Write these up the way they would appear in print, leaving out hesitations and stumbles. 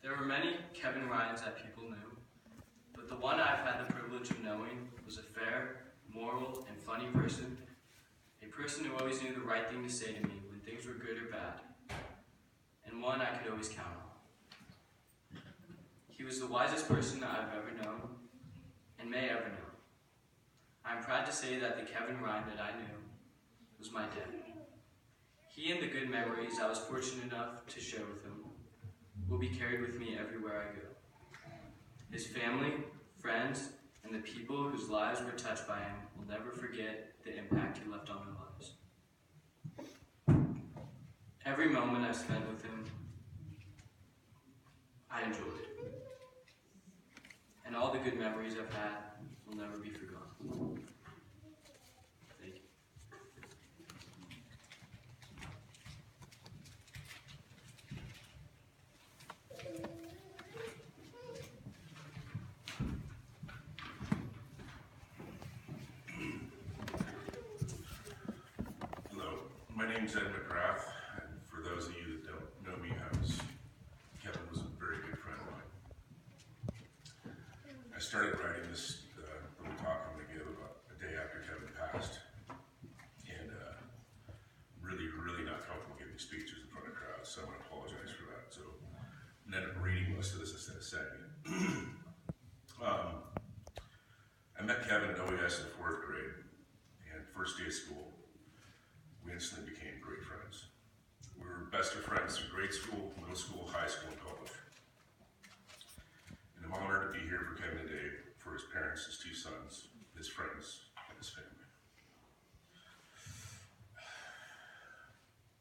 There were many Kevin Ryans that people knew, but the one I've had the privilege of knowing was a fair, moral, and funny person, a person who always knew the right thing to say to me when things were good or bad, and one I could always count on. He was the wisest person I've ever known, and may ever know. I'm proud to say that the Kevin Ryan that I knew was my dad. He and the good memories I was fortunate enough to share with him will be carried with me everywhere I go. His family, friends, and the people whose lives were touched by him will never forget the impact he left on their lives. Every moment I spent with him, I enjoyed. And all the good memories I've had will never be forgotten. Thank you. Hello, my name is McGrath, and for those of you that don't know me, Kevin was a very good friend of mine. I started writing this little talk I'm going to give about a day after Kevin passed, and really not comfortable giving speeches in front of crowds, so I'm going to apologize for that. So I ended up reading most of this instead of saying it. I met Kevin at OES in 4th grade, and first day of school, we instantly became great friends. We were best of friends through grade school, middle school, high school, and college. And I'm honored to be here for Kevin today, for his parents, his 2 sons, his friends, and his family.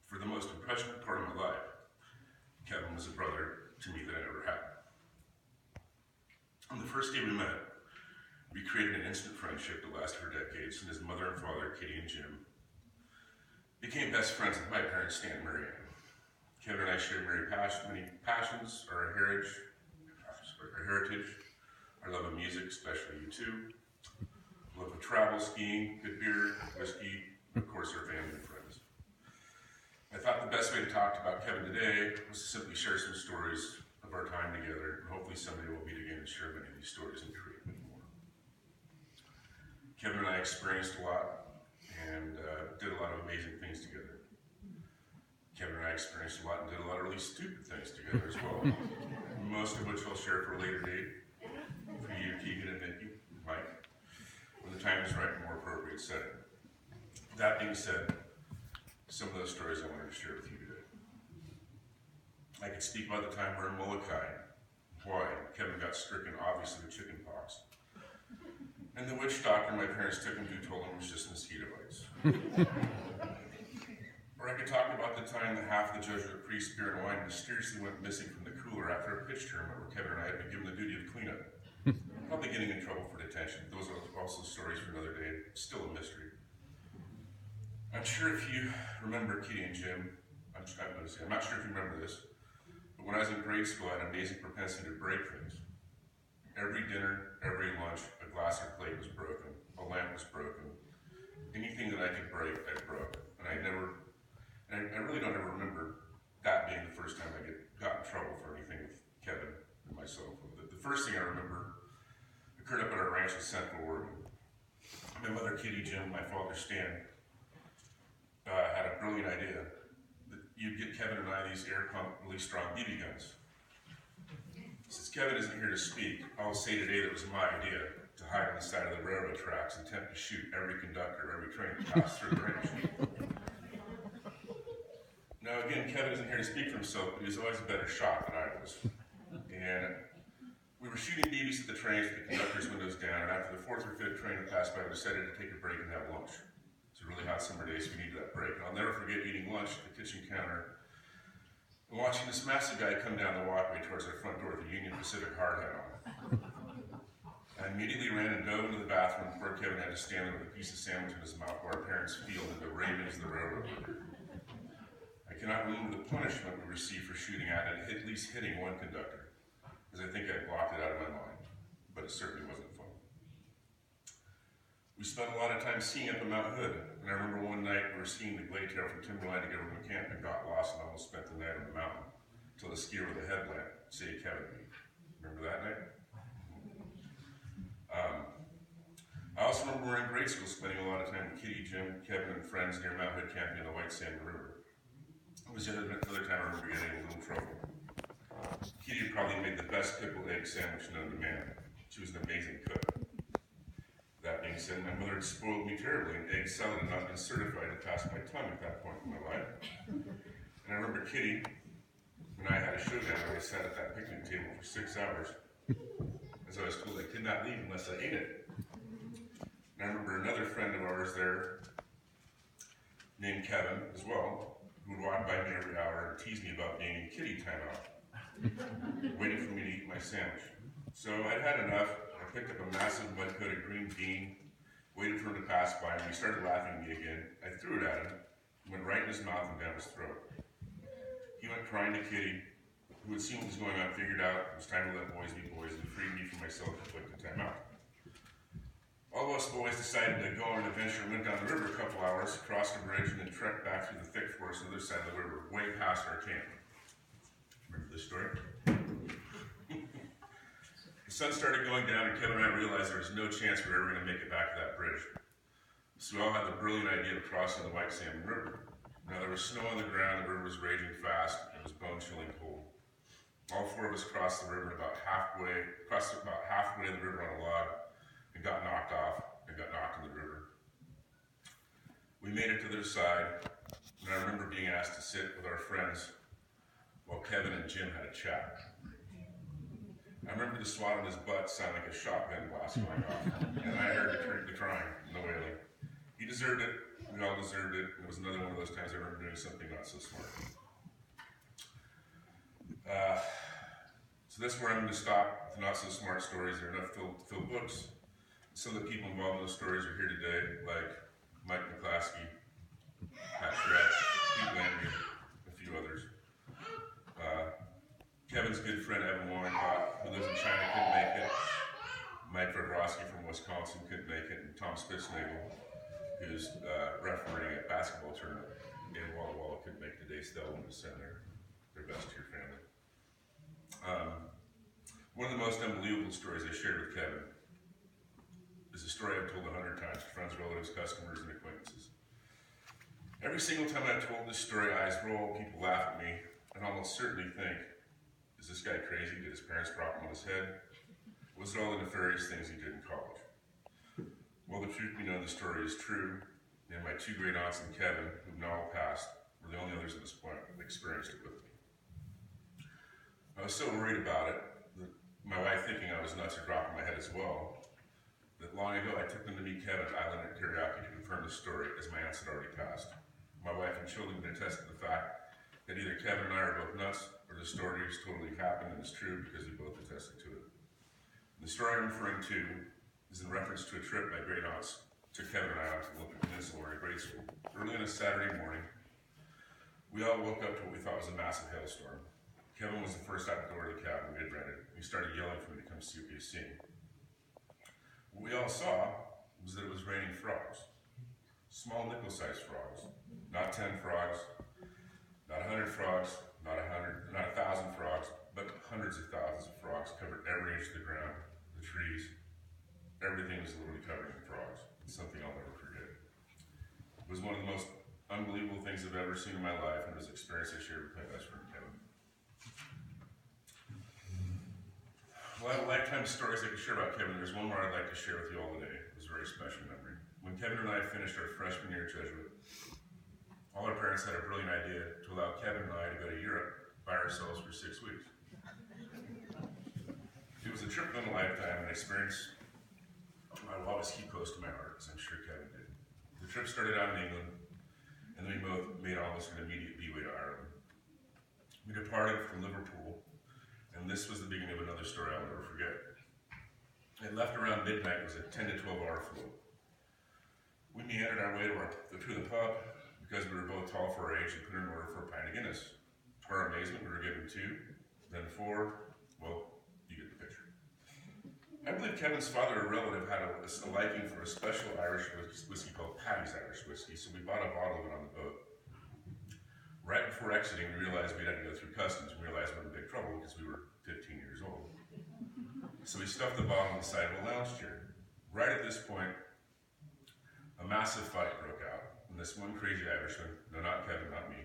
For the most impressionable part of my life, Kevin was a brother to me that I never had. On the first day we met, we created an instant friendship that lasted for decades, and his mother and father, Kitty and Jim, became best friends with my parents, Stan and Mary Ann. Kevin and I shared many passions, our heritage, our love of music, especially U2, love of travel, skiing, good beer, whiskey, and of course our family and friends. I thought the best way to talk about Kevin today was to simply share some stories of our time together, and hopefully someday we'll meet again and share many of these stories and create many more. Kevin and I experienced a lot and did a lot of amazing things together. Kevin and I experienced a lot and did a lot of really stupid things together as well, most of which I'll share for a later date for you, Kegan and Micheal, Mike, when the time is right and more appropriate setting. That being said, some of those stories I wanted to share with you today. I could speak about the time we're in Molokai, Hawaii. Kevin got stricken, obviously, with chicken pox. And the witch doctor my parents took him to told him it was just mosquito bites. Or I could talk about the time that half the Jesuit priest, beer and wine mysteriously went missing from the cooler after a pitch tournament where Kevin and I had been given the duty of cleanup. Probably getting in trouble for detention. Those are also stories for another day. Still a mystery. I'm sure if you remember Kitty and Jim, I'm not sure if you remember this, but when I was in grade school, I had an amazing propensity to break things. Every dinner, every lunch, a glass or plate was broken, a lamp was broken. Anything that I could break, I broke. And I really don't ever remember that being the first time I got in trouble for anything with Kevin and myself. The first thing I remember occurred up at our ranch in Central Oregon. My mother, Kitty, Jim, my father, Stan, had a brilliant idea that you'd get Kevin and I these air pump, really strong BB guns. Since Kevin isn't here to speak, I'll say today that it was my idea to hide on the side of the railroad tracks and attempt to shoot every conductor, every train that passed through the ranch. Now again, Kevin isn't here to speak for himself, but he was always a better shot than I was. And we were shooting BBs at the trains with the conductor's windows down, and after the 4th or 5th train that passed by, we decided to take a break and have lunch. It's a really hot summer day, so we needed that break. And I'll never forget eating lunch at the kitchen counter and watching this massive guy come down the walkway towards our front door with a Union Pacific hard hat on. I immediately ran and dove into the bathroom before Kevin had to stand there with a piece of sandwich in his mouth while our parents fielded the ravings of the railroad. I cannot remember the punishment we received for shooting at it, at least hitting one conductor, because I think I blocked it out of my mind, but it certainly wasn't fun. We spent a lot of time skiing up in Mount Hood, and I remember one night we were skiing the Glacier from Timberline to Government Camp and got lost and almost spent the night on the mountain until the skier with a headlamp say Kevin. Remember that night? I also remember we're in grade school spending a lot of time with Kitty, Jim, Kevin, and friends near Mount Hood camping in the White Sand River. It was another time I remember getting in a little trouble. Kitty probably made the best pickled egg sandwich known to man. She was an amazing cook. That being said, my mother had spoiled me terribly, and egg salad had not been certified to pass my tongue at that point in my life. And I remember Kitty, when I had a showdown, I sat at that picnic table for 6 hours, as I was told I could not leave unless I ate it. And I remember another friend of ours there, named Kevin as well, who would walk by me every hour and tease me about being in kitty timeout, waiting for me to eat my sandwich. So I'd had enough. I picked up a massive mud-coated green bean, waited for him to pass by, and he started laughing at me again. I threw it at him, went right in his mouth and down his throat. He went crying to Kitty, who had seen what was going on, figured out it was time to let boys be boys, and freed me from my self-inflicted timeout. All of us boys decided to go on an adventure and went down the river a couple hours, crossed a bridge, and then trekked back through the thick forest on the other side of the river, way past our camp. Remember this story? The sun started going down, and Kevin and I realized there was no chance we were ever going to make it back to that bridge. So we all had the brilliant idea of crossing the White Sand River. Now there was snow on the ground, the river was raging fast, and it was bone-chilling cold. All four of us crossed the river about halfway the river on a log, and got knocked off, and got knocked in the river. We made it to the other side, and I remember being asked to sit with our friends while Kevin and Jim had a chat. I remember the swat on his butt sounded like a shotgun blast going off, and I heard the crying and the wailing. He deserved it, we all deserved it, and it was another one of those times I remember doing something not so smart. So that's where I'm going to stop with the not so smart stories. There are enough to fill books. Some of the people involved in those stories are here today, like Mike McGrath, Pat Shrett, Pete Landry, a few others. Kevin's good friend Evan Warrencott, who lives in China, couldn't make it. Mike Verdrosky from Wisconsin couldn't make it, and Tom Spitznagel, who's refereeing a basketball tournament in Walla Walla, couldn't make it today. So they'll want to send their best to your family. One of the most unbelievable stories I shared with Kevin is a story I've told 100 times to friends, relatives, customers, and acquaintances. Every single time I've told this story, eyes roll, people laugh at me, and almost certainly think, is this guy crazy? Did his parents drop him on his head? Was it all the nefarious things he did in college? Well, the truth be known, the story is true, and my two great aunts and Kevin, who've now all passed, were the only others at this point that experienced it with me. I was so worried about it, that my wife thinking I was nuts or dropping my head as well, that long ago I took them to meet Kevin at Island at Karaoke to confirm the story, as my aunts had already passed. My wife and children can attest to the fact that either Kevin and I are both nuts, or the story has totally happened and is true because we both attested to it. The story I'm referring to is in reference to a trip my great aunts took Kevin and I out to the Olympic Peninsula in grade school. Early on a Saturday morning, we all woke up to what we thought was a massive hailstorm. Kevin was the first out the door of the cabin we had rented. He started yelling for me to come see what he was seeing. What we all saw was that it was raining frogs. Small nickel-sized frogs. Not 10 frogs, not 100 frogs, not 1,000 frogs, but hundreds of thousands of frogs covered every inch of the ground, the trees. Everything was literally covered in frogs. It's something I'll never forget. It was one of the most unbelievable things I've ever seen in my life, and it was an experience I shared with my best friend, Kevin. Well, I have a lifetime of stories I could share about Kevin. There's one more I'd like to share with you all today. It was a very special memory. When Kevin and I finished our freshman year at Jesuit, all our parents had a brilliant idea to allow Kevin and I to go to Europe by ourselves for 6 weeks. It was a trip of a lifetime, an experience I will always keep close to my heart, as I'm sure Kevin did. The trip started out in England, and then we both made almost an immediate B-way to Ireland. We departed from Liverpool, and this was the beginning of another story I'll never forget. It left around midnight. It was a 10 to 12 hour float. We meandered our way to the pub, because we were both tall for our age, and put in an order for a pint of Guinness. To our amazement, we were given 2, then 4. Well, you get the picture. I believe Kevin's father, a relative, had a liking for a special Irish whiskey called Paddy's Irish Whiskey, so we bought a bottle of it on the boat. Right before exiting, we realized we had to go through customs. We realized we were in big trouble because we were 15 years old. So we stuffed the bottle on the side of a lounge chair. Right at this point, a massive fight broke out, and this one crazy Irishman, no, not Kevin, not me,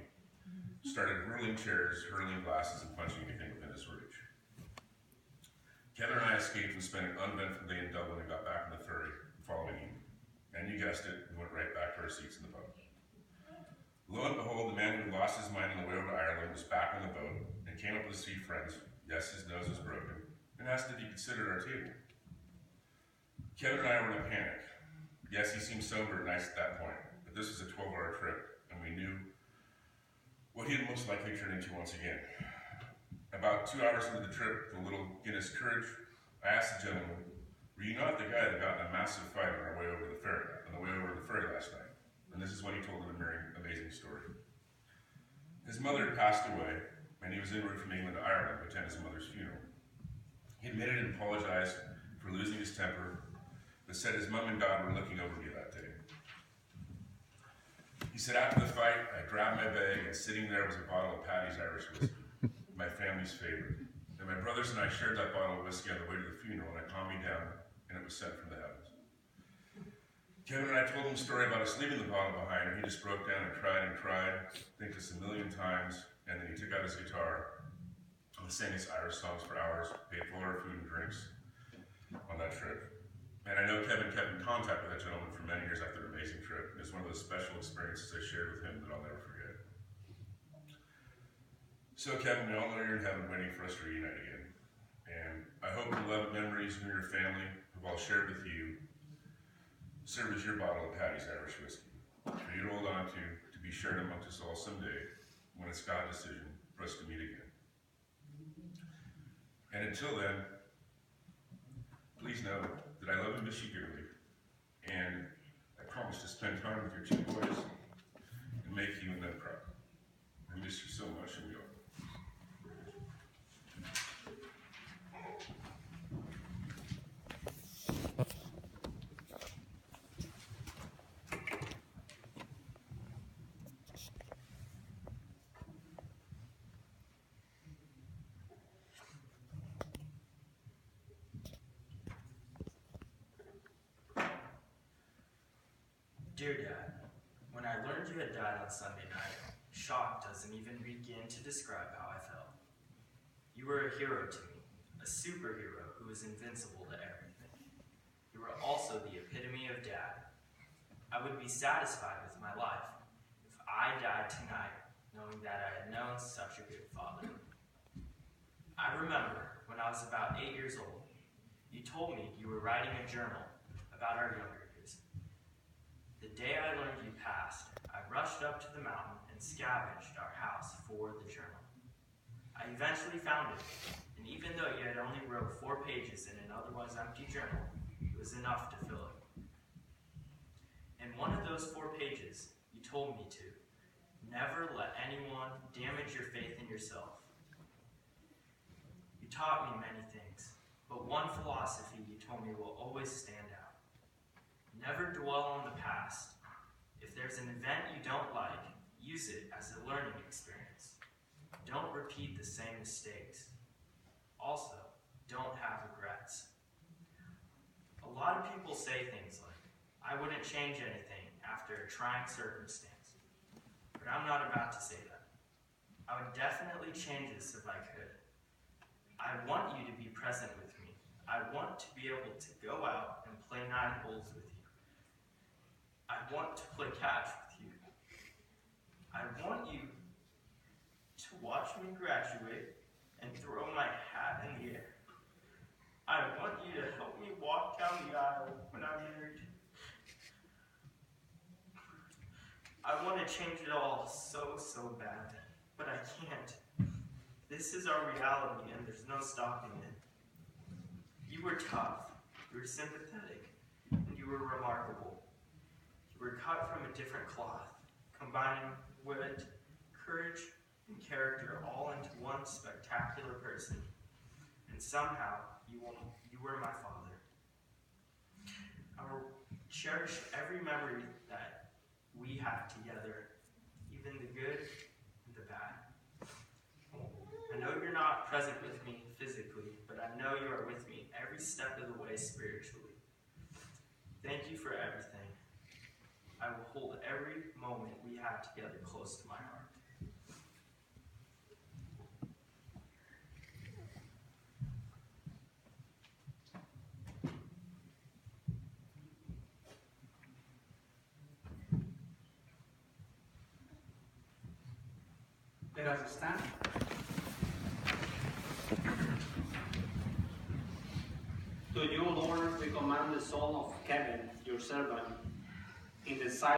started hurling chairs, hurling glasses, and punching anything within his reach. Kevin and I escaped and spent an uneventful day in Dublin and got back on the ferry the following evening. And you guessed it, we went right back to our seats in the boat. Lo and behold, the man who had lost his mind on the way over to Ireland was back on the boat and came up with his 3 friends. Yes, his nose was broken, and asked if he could sit at our table. Kevin and I were in a panic. Yes, he seemed sober and nice at that point, but this was a 12-hour trip, and we knew what he had most likely turned into once again. About 2 hours into the trip, with a little Guinness courage, I asked the gentleman, "Were you not the guy that got in a massive fight on our way over the ferry, last night?" And this is when he told an amazing story. His mother had passed away, and he was en route from England to Ireland to attend his mother's funeral. He admitted and apologized for losing his temper, but said his mom and dad were looking over me that day. He said, after the fight, I grabbed my bag, and sitting there was a bottle of Paddy's Irish whiskey, my family's favorite. And my brothers and I shared that bottle of whiskey on the way to the funeral, and it calmed me down, and it was sent from the heavens. Kevin and I told him a story about us leaving the bottle behind, and he just broke down and cried, thanked us a million times, and then he took out his guitar and sang his Irish songs for hours, paid for our food and drinks on that trip. And I know Kevin kept in contact with that gentleman for many years after an amazing trip. It was one of those special experiences I shared with him that I'll never forget. So Kevin, we all know you're in heaven waiting for us to reunite again. And I hope the love and memories you and your family have all shared with you serve as your bottle of Paddy's Irish whiskey for you to hold on to be shared amongst us all someday when it's God's decision for us to meet again. And until then, please know that I love and miss you dearly, and I promise to spend time with your 2 boys and make you and them proud. I miss you so much, and we all. Dear Dad, when I learned you had died on Sunday night, shock doesn't even begin to describe how I felt. You were a hero to me, a superhero who was invincible to everything. You were also the epitome of Dad. I would be satisfied with my life if I died tonight knowing that I had known such a good father. I remember when I was about 8 years old, you told me you were writing a journal about our younger years. The day I learned you passed, I rushed up to the mountain and scavenged our house for the journal. I eventually found it, and even though you had only wrote 4 pages in an otherwise empty journal, it was enough to fill it. In one of those 4 pages, you told me to never let anyone damage your faith in yourself. You taught me many things, but one philosophy you told me will always stand out. Never dwell on the past. If there's an event you don't like, use it as a learning experience. Don't repeat the same mistakes. Also, don't have regrets. A lot of people say things like, I wouldn't change anything after a trying circumstance. But I'm not about to say that. I would definitely change this if I could. I want you to be present with me. I want to be able to go out and play 9 holes with you. I want to play catch with you. I want you to watch me graduate and throw my hat in the air. I want you to help me walk down the aisle when I'm married. I want to change it all so bad, but I can't. This is our reality and there's no stopping it. You were tough, you were sympathetic, and you were remarkable. You were cut from a different cloth, combining wit, courage, and character all into one spectacular person. And somehow, you were my father. I will cherish every memory that we have together, even the good and not present with me physically, but I know you are with me every step of the way spiritually. Thank you for everything. I will hold every moment we have together close to my heart. Let us stand. To you, Lord, we command the soul of Kegan, your servant, in the sight